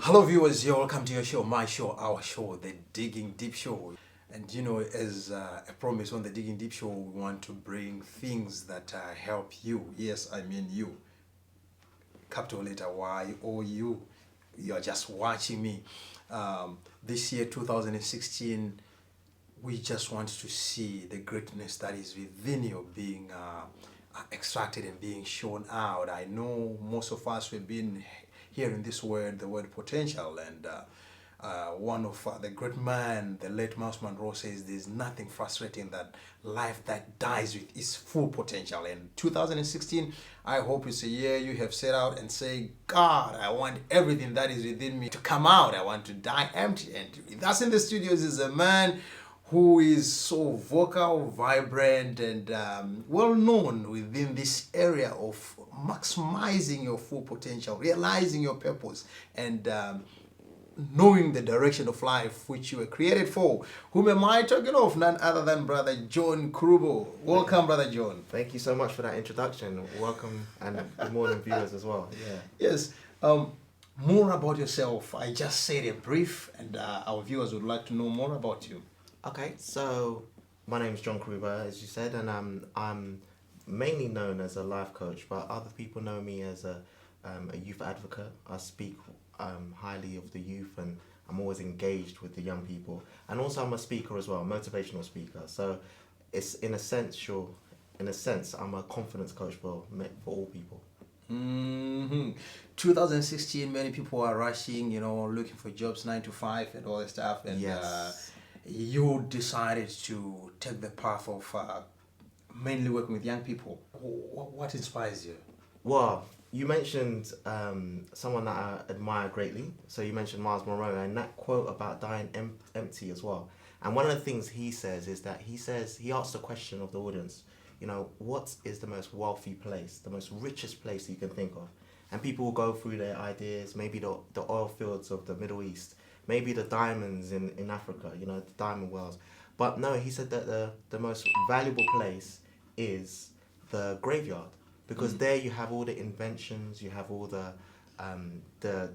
Hello, viewers. You're welcome to your show, my show, our show, the Digging Deep Show. And as a promise on the Digging Deep Show, we want to bring things that help you. Yes, I mean you. Capital letter Y O U. You're just watching me. This year, 2016, we just want to see the greatness that is within you being extracted and being shown out. I know most of us have been hearing this word, the word potential, and one of the great man, the late Mouse Monroe, says there's nothing frustrating that life that dies with its full potential. And 2016, I hope it's a year you have set out and say, God, I want everything that is within me to come out. I want to die empty. And that's in the studios is a man who is so vocal, vibrant, and well known within this area of maximizing your full potential, realizing your purpose, and knowing the direction of life which you were created for. Whom am I talking of? None other than Brother John Kurubo. Welcome, Brother John. Thank you so much for that introduction. Welcome and good morning, viewers, as well. Yeah. Yes. More about yourself. I just said a brief, and our viewers would like to know more about you. Okay, so my name is John Kurubo, as you said, and I'm mainly known as a life coach, but other people know me as a youth advocate. I speak highly of the youth, and I'm always engaged with the young people. And also I'm a speaker as well, a motivational speaker. So it's in a sense, I'm a confidence coach for all people. 2016, many people are rushing, looking for jobs 9 to 5 and all that stuff. And Yes. You decided to take the path of mainly working with young people. What inspires you? Well, you mentioned someone that I admire greatly. So you mentioned Miles Monroe, and that quote about dying empty as well. And one of the things he says is that he asks the question of the audience, what is the most wealthy place, the most richest place you can think of? And people will go through their ideas, maybe the oil fields of the Middle East, maybe the diamonds in Africa, the diamond wells. But no, he said that the most valuable place is the graveyard, because there you have all the inventions, you have all the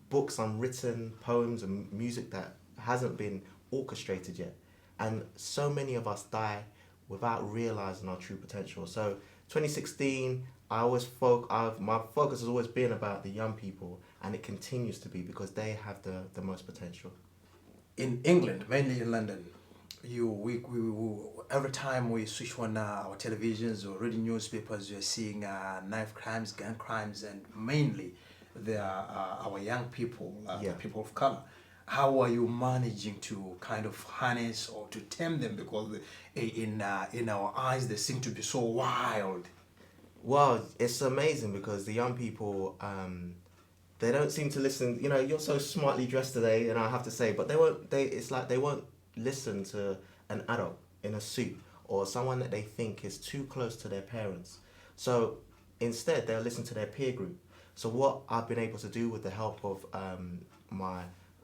books unwritten, poems and music that hasn't been orchestrated yet. And so many of us die without realizing our true potential. So 2016, my focus has always been about the young people, and it continues to be because they have the most potential. In England, mainly in London, every time we switch on our televisions or reading newspapers, you're seeing knife crimes, gun crimes, and mainly they are our young people, the people of color. How are you managing to kind of harness or to tame them? Because in our eyes, they seem to be so wild. Well, it's amazing because the young people, they don't seem to listen. You're so smartly dressed today, and I have to say, but it's like they won't listen to an adult in a suit or someone that they think is too close to their parents. So instead, they'll listen to their peer group. So what I've been able to do with the help of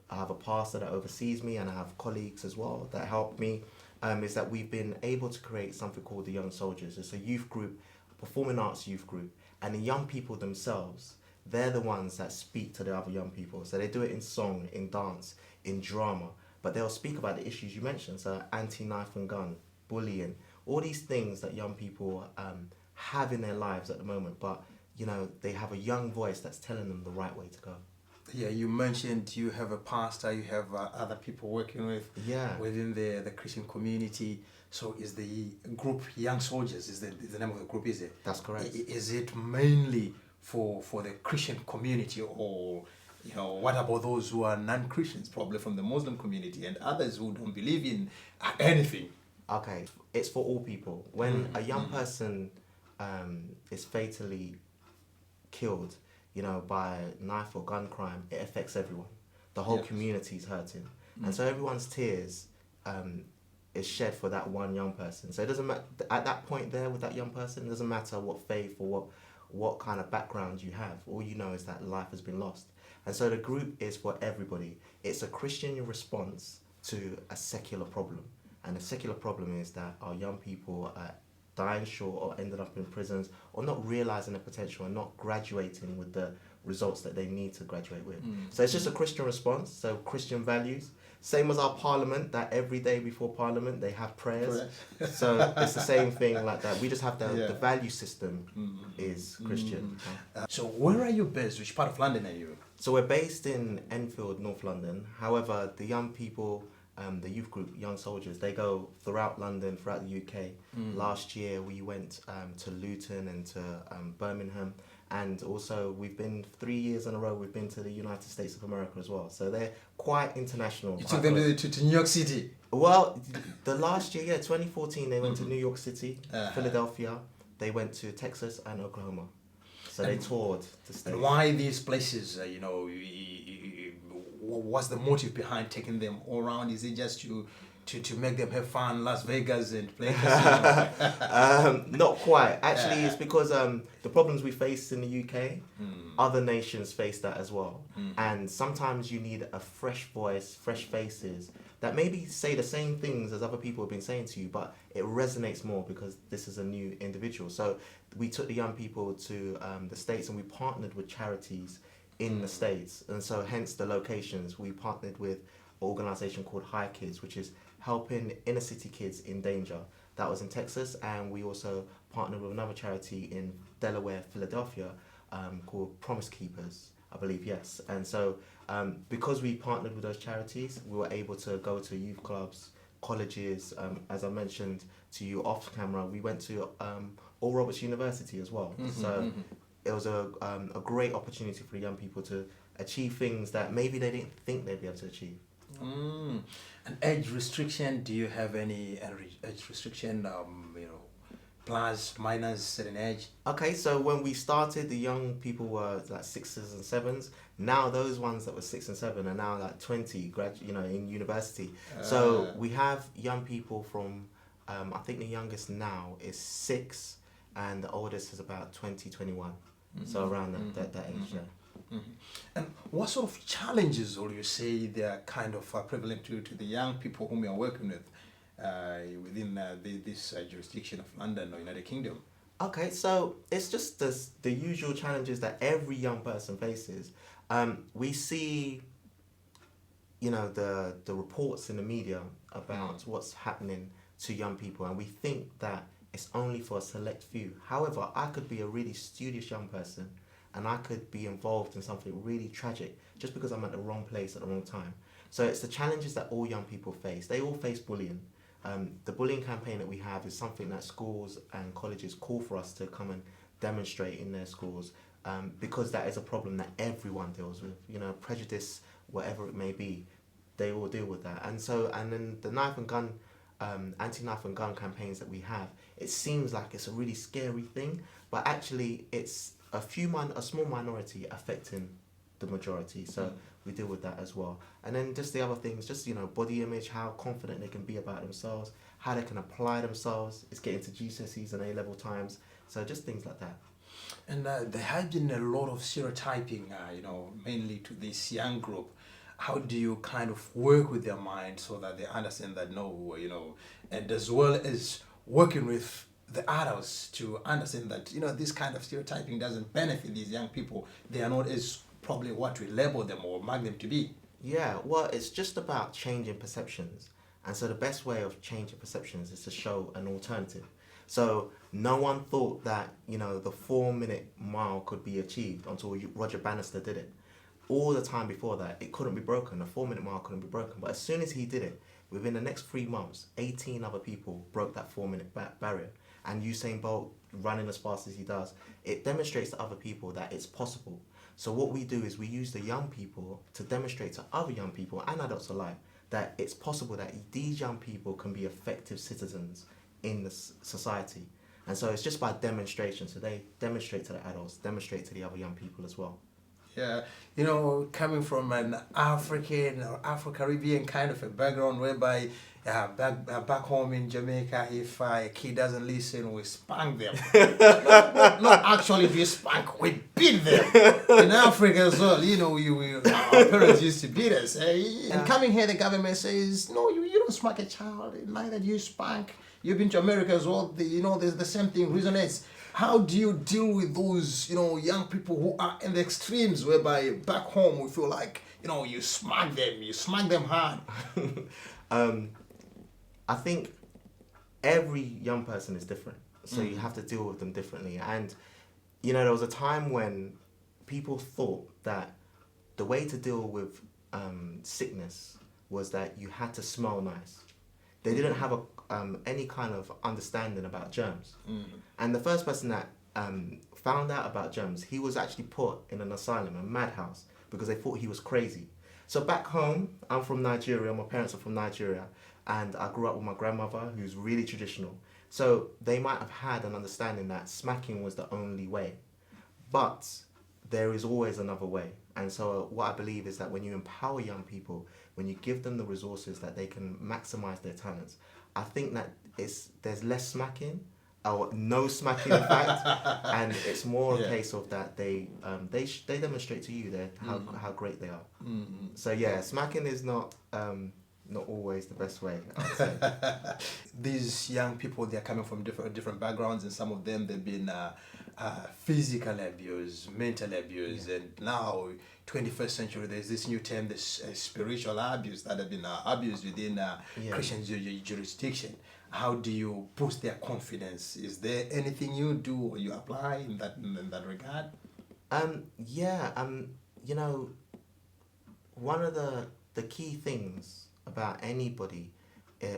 I have a pastor that oversees me, and I have colleagues as well that help me, is that we've been able to create something called the Young Soldiers. It's a youth group, performing arts youth group, and the young people themselves, they're the ones that speak to the other young people. So they do it in song, in dance, in drama, but they'll speak about the issues you mentioned, so anti-knife and gun, bullying, all these things that young people have in their lives at the moment, but they have a young voice that's telling them the right way to go. Yeah, you mentioned you have a pastor, you have other people working within the Christian community. So is the group Young Soldiers, is the name of the group, is it? That's correct. Is it mainly for the Christian community, or what about those who are non-Christians, probably from the Muslim community, and others who don't believe in anything? Okay, it's for all people. When a young person is fatally killed, by knife or gun crime, it affects everyone. The whole community is hurting. And so everyone's tears is shed for that one young person. So it doesn't matter, at that point there with that young person, it doesn't matter what faith or what kind of background you have. All you know is that life has been lost. And so the group is for everybody. It's a Christian response to a secular problem. And the secular problem is that our young people are dying short or ended up in prisons or not realizing their potential and not graduating with results that they need to graduate with. So it's just a Christian response, so Christian values. Same as our parliament, that every day before parliament they have prayers. So it's the same thing like that. We just have the value system is Christian. So where are you based? Which part of London are you? So we're based in Enfield, North London. However, the young people, the youth group, Young Soldiers, they go throughout London, throughout the UK. Last year we went to Luton and to Birmingham. And also we've been 3 years in a row, we've been to the United States of America as well. So they're quite international. You took them to New York City? Well, the last year, 2014, they went to New York City, Philadelphia. They went to Texas and Oklahoma. So they toured the states. And why these places, what's the motive behind taking them all around? Is it just to make them have fun, Las Vegas and play casino? Not quite. Actually, it's because the problems we face in the UK, other nations face that as well. And sometimes you need a fresh voice, fresh faces that maybe say the same things as other people have been saying to you, but it resonates more because this is a new individual. So we took the young people to the States and we partnered with charities in the States. And so hence the locations. We partnered with an organisation called Hi Kids, which is helping inner city kids in danger. That was in Texas, and we also partnered with another charity in Delaware, Philadelphia, called Promise Keepers, I believe, yes. And so because we partnered with those charities, we were able to go to youth clubs, colleges. As I mentioned to you off camera, we went to All Roberts University as well. So it was a great opportunity for young people to achieve things that maybe they didn't think they'd be able to achieve. An age restriction? Do you have any age restriction? Plus, minus, certain age? Okay, so when we started, the young people were like 6s and 7s. Now those ones that were 6 and 7 are now like 20, in university. So we have young people from, I think the youngest now is 6, and the oldest is about 20, 21. So around that age, yeah. And what sort of challenges will you say they are kind of prevalent to the young people whom you are working with within this jurisdiction of London or United Kingdom? Okay, so it's just the usual challenges that every young person faces. We see, the reports in the media about what's happening to young people, and we think that it's only for a select few. However, I could be a really studious young person and I could be involved in something really tragic just because I'm at the wrong place at the wrong time. So it's the challenges that all young people face. They all face bullying. The bullying campaign that we have is something that schools and colleges call for us to come and demonstrate in their schools, because that is a problem that everyone deals with. Prejudice, whatever it may be, they all deal with that. And then the knife and gun, anti-knife and gun campaigns that we have, it seems like it's a really scary thing, but actually it's a small minority affecting the majority. So we deal with that as well. And then just the other things, just body image, how confident they can be about themselves, how they can apply themselves. It's getting to GCSEs and A-level times. So just things like that. And there has been a lot of stereotyping, mainly to this young group. How do you kind of work with their mind so that they understand that and as well as working with the adults to understand that, this kind of stereotyping doesn't benefit these young people. They are not as probably what we label them or mark them to be. Yeah, well, it's just about changing perceptions. And so the best way of changing perceptions is to show an alternative. So no one thought that, the 4-minute mile could be achieved until Roger Bannister did it. All the time before that, it couldn't be broken. The 4-minute mile couldn't be broken. But as soon as he did it, within the next 3 months, 18 other people broke that 4-minute barrier. And Usain Bolt running as fast as he does, it demonstrates to other people that it's possible. So what we do is we use the young people to demonstrate to other young people and adults alike that it's possible that these young people can be effective citizens in the society. And so it's just by demonstration. So they demonstrate to the adults, demonstrate to the other young people as well. Yeah, coming from an African or Afro-Caribbean kind of a background whereby back home in Jamaica, if a kid doesn't listen, we spank them. not actually we spank, we beat them. In Africa as well, our parents used to beat us. And coming here, the government says, no, you don't spank a child, neither do you spank. You've been to America as well, there's the same thing resonates. How do you deal with those, young people who are in the extremes, whereby back home we feel like, you smack them hard. I think every young person is different, so you have to deal with them differently. And there was a time when people thought that the way to deal with sickness was that you had to smell nice. They didn't have any kind of understanding about germs. And the first person that found out about germs, he was actually put in an asylum, a madhouse, because they thought he was crazy. So back home, I'm from Nigeria, my parents are from Nigeria, and I grew up with my grandmother, who's really traditional. So they might have had an understanding that smacking was the only way. But there is always another way. And so what I believe is that when you empower young people, when you give them the resources that they can maximize their talents, I think that there's less smacking, or no smacking in fact, and it's more a case of that they demonstrate to you how great they are. So yeah, smacking is not always the best way, I would say. These young people, they're coming from different backgrounds, and some of them they've been physical abuse, mental abuse, and now 21st century there's this new term, this spiritual abuse that have been abused within Christian jurisdiction. How do you boost their confidence? Is there anything you do or you apply in that regard? One of the key things about anybody,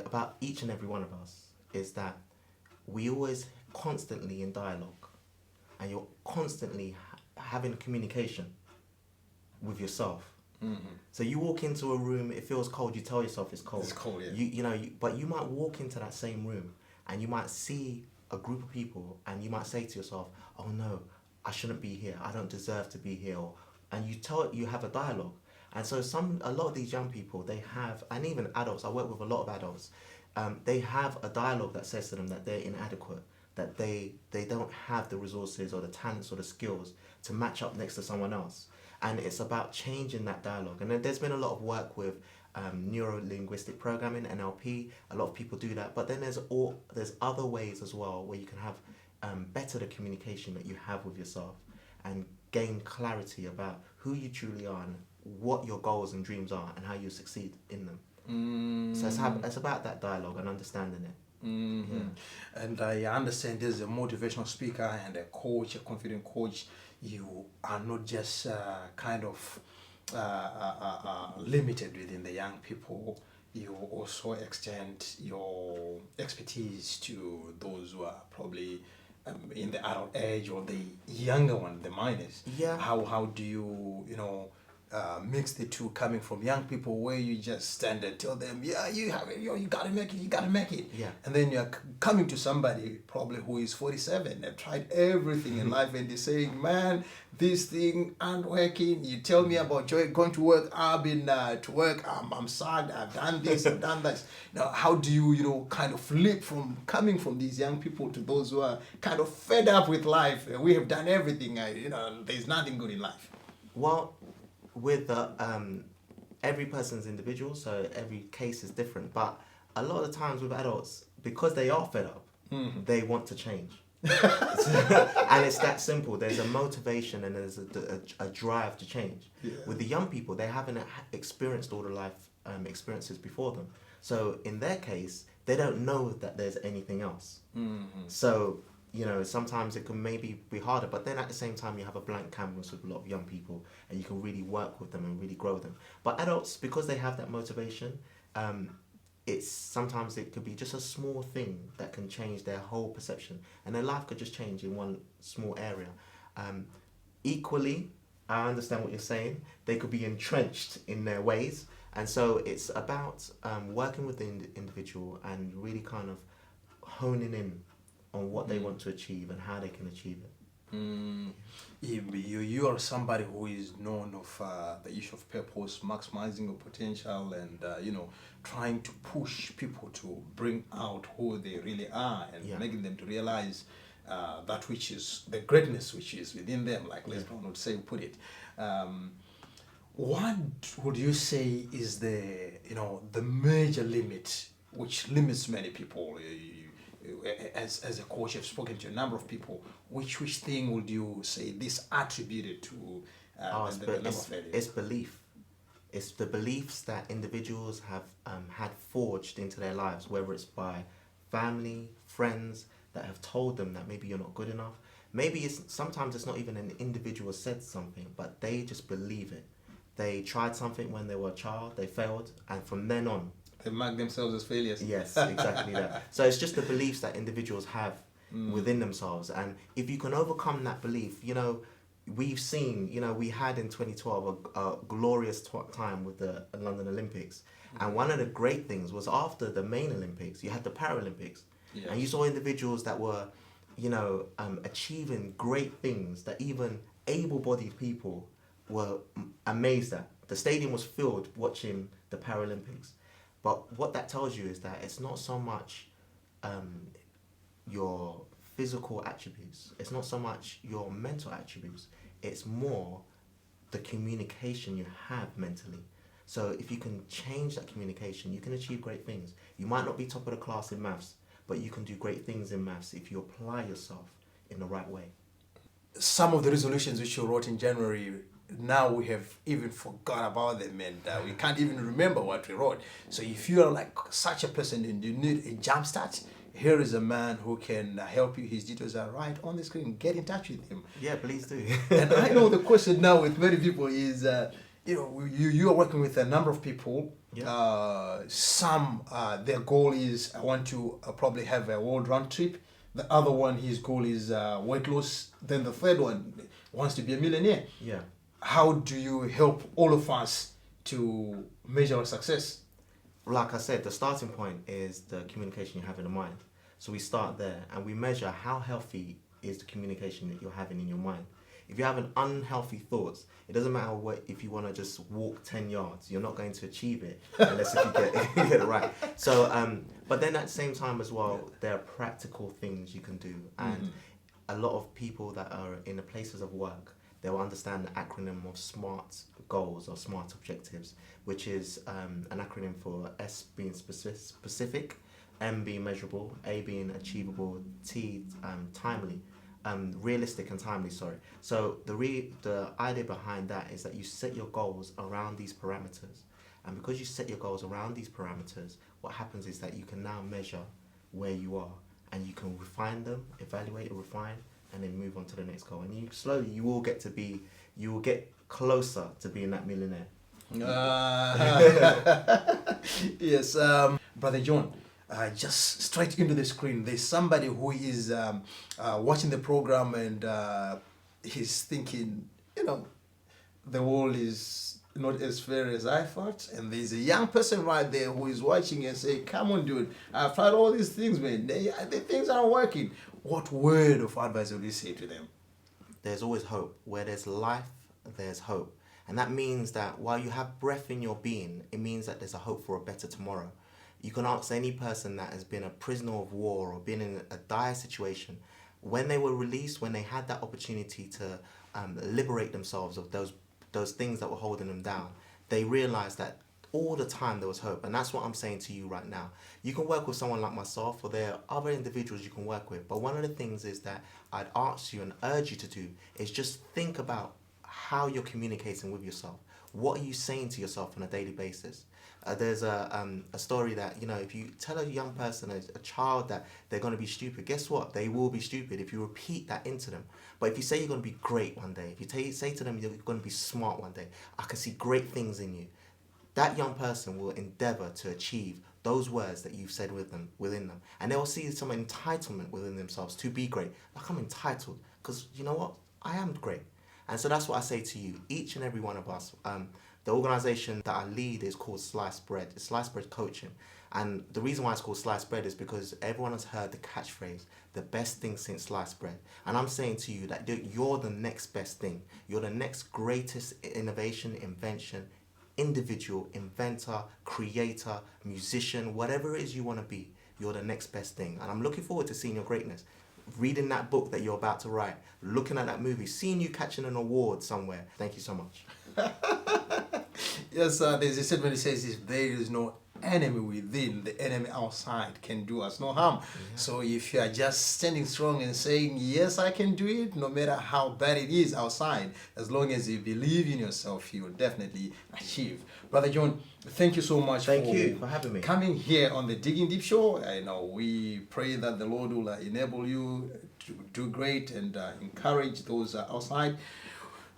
about each and every one of us, is that we always constantly in dialogue, and you're constantly having communication with yourself. So you walk into a room, it feels cold, you tell yourself it's cold. It's cold, yeah. But you might walk into that same room and you might see a group of people and you might say to yourself, oh no, I shouldn't be here, I don't deserve to be here. And you have a dialogue. And so a lot of these young people, they have, and even adults, I work with a lot of adults, they have a dialogue that says to them that they're inadequate, that they don't have the resources or the talents or the skills to match up next to someone else. And it's about changing that dialogue. And there's been a lot of work with neuro-linguistic programming, NLP. A lot of people do that. But then there's other ways as well where you can have better the communication that you have with yourself and gain clarity about who you truly are and what your goals and dreams are and how you succeed in them. So it's about that dialogue and understanding it. Yeah. And I understand there's a motivational speaker and a coach, a confident coach. You are not just limited within the young people. You also extend your expertise to those who are probably in the adult age or the younger one, the minors. Yeah. How do you mix the two, coming from young people where you just stand and tell them, yeah, you have it, you gotta make it. Yeah. And then you're coming to somebody probably who is 47 and tried everything in life, and they're saying, man, this thing aren't working. You tell me about going to work. I've been to work. I'm sad. I've done this. I've done that. Now, how do you kind of flip from coming from these young people to those who are kind of fed up with life? We have done everything. There's nothing good in life. Well, with every person's individual, so every case is different. But a lot of the times with adults, because they are fed up, they want to change. And it's that simple. There's a motivation and there's a drive to change. Yeah. With the young people, they haven't experienced all the life experiences before them. So in their case, they don't know that there's anything else. So sometimes it can maybe be harder, but then at the same time you have a blank canvas with a lot of young people and you can really work with them and really grow them. But adults, because they have that motivation, sometimes it could be just a small thing that can change their whole perception, and their life could just change in one small area. Equally, I understand what you're saying. They could be entrenched in their ways, and so it's about working with the individual and really kind of honing in on what they want to achieve and how they can achieve it. You are somebody who is known of the issue of purpose, maximizing your potential, and trying to push people to bring out who they really are and making them to realize that which is the greatness which is within them, like Les Brown would say, put it. What would you say is the major limit which limits many people? as a coach, you've spoken to a number of people. Which thing would you say this attributed to the number of failures? It's belief. It's the beliefs that individuals have had forged into their lives, whether it's by family, friends that have told them that maybe you're not good enough. Maybe sometimes it's not even an individual said something, but they just believe it. They tried something when they were a child, they failed, and from then on, they mark themselves as failures. Yes, exactly that. So it's just the beliefs that individuals have within themselves, and if you can overcome that belief, we've seen, we had in 2012 a glorious time with the London Olympics, and one of the great things was after the main Olympics, you had the Paralympics, yes. And you saw individuals that were, achieving great things that even able-bodied people were amazed at. The stadium was filled watching the Paralympics. But what that tells you is that it's not so much your physical attributes. It's not so much your mental attributes. It's more the communication you have mentally. So if you can change that communication, you can achieve great things. You might not be top of the class in maths, but you can do great things in maths if you apply yourself in the right way. Some of the resolutions which you wrote in January, now we have even forgot about them, and we can't even remember what we wrote. So if you are like such a person and you need a jump start, here is a man who can help you. His details are right on the screen. Get in touch with him. Yeah, please do. And I know the question now with many people is, you are working with a number of people. Yeah. Some, their goal is, I want to probably have a world round trip. The other one, his goal is weight loss. Then the third one wants to be a millionaire. Yeah. How do you help all of us to measure our success? Like I said, the starting point is the communication you have in the mind. So we start there and we measure how healthy is the communication that you're having in your mind. If you're having unhealthy thoughts, it doesn't matter if you want to just walk 10 yards, you're not going to achieve it unless if you get it right. So, but then at the same time as well, there are practical things you can do. And a lot of people that are in the places of work, they'll understand the acronym of SMART goals or SMART objectives, which is an acronym for S being specific, M being measurable, A being achievable, T timely, realistic and timely. Sorry. So the idea behind that is that you set your goals around these parameters, and because you set your goals around these parameters, what happens is that you can now measure where you are, and you can refine them, evaluate, refine, and then move on to the next goal. And you will get closer to being that millionaire. Yes, Brother John, just straight into the screen. There's somebody who is watching the program and he's thinking, the world is not as fair as I thought. And there's a young person right there who is watching and saying, come on, dude, I've tried all these things, man. The things aren't working. What word of advice would you say to them? There's always hope. Where there's life, there's hope. And that means that while you have breath in your being, it means that there's a hope for a better tomorrow. You can ask any person that has been a prisoner of war or been in a dire situation, when they were released, when they had that opportunity to liberate themselves of those things that were holding them down, they realized that all the time there was hope. And that's what I'm saying to you right now. You can work with someone like myself, or there are other individuals you can work with. But one of the things is that I'd ask you and urge you to do is just think about how you're communicating with yourself. What are you saying to yourself on a daily basis? There's a story that, if you tell a young person, a child, that they're going to be stupid, guess what? They will be stupid if you repeat that into them. But if you say you're going to be great one day, if you say to them you're going to be smart one day, I can see great things in you, that young person will endeavor to achieve those words that you've said within them. And they will see some entitlement within themselves to be great. Like, I'm entitled because, you know what? I am great. And so that's what I say to you, each and every one of us. The organization that I lead is called Sliced Bread. It's Sliced Bread Coaching. And the reason why it's called Sliced Bread is because everyone has heard the catchphrase, the best thing since sliced bread. And I'm saying to you that you're the next best thing. You're the next greatest innovation, invention, individual, inventor, creator, musician, whatever it is you want to be. You're the next best thing. And I'm looking forward to seeing your greatness. Reading that book that you're about to write, looking at that movie, seeing you catching an award somewhere. Thank you so much. Yes, there's a statement that says, if there is no enemy within, the enemy outside can do us no harm. So if you are just standing strong and saying, yes, I can do it, no matter how bad it is outside, as long as you believe in yourself, you will definitely achieve. Brother John, thank you so much Thank you for having me. coming here on the Digging Deep Show. I know we pray that the Lord will enable you to do great and encourage those outside.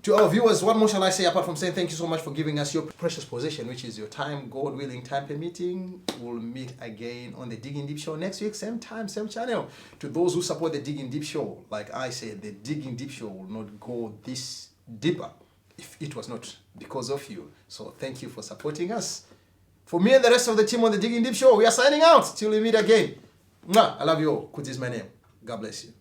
To our viewers, what more shall I say apart from saying thank you so much for giving us your precious possession, which is your time, God willing, time permitting. We'll meet again on the Digging Deep Show next week, same time, same channel. To those who support the Digging Deep Show, like I said, the Digging Deep Show will not go this deeper if it was not because of you. So thank you for supporting us. For me and the rest of the team on the Digging Deep Show, we are signing out till we meet again. Mwah! I love you all. Kuti is my name. God bless you.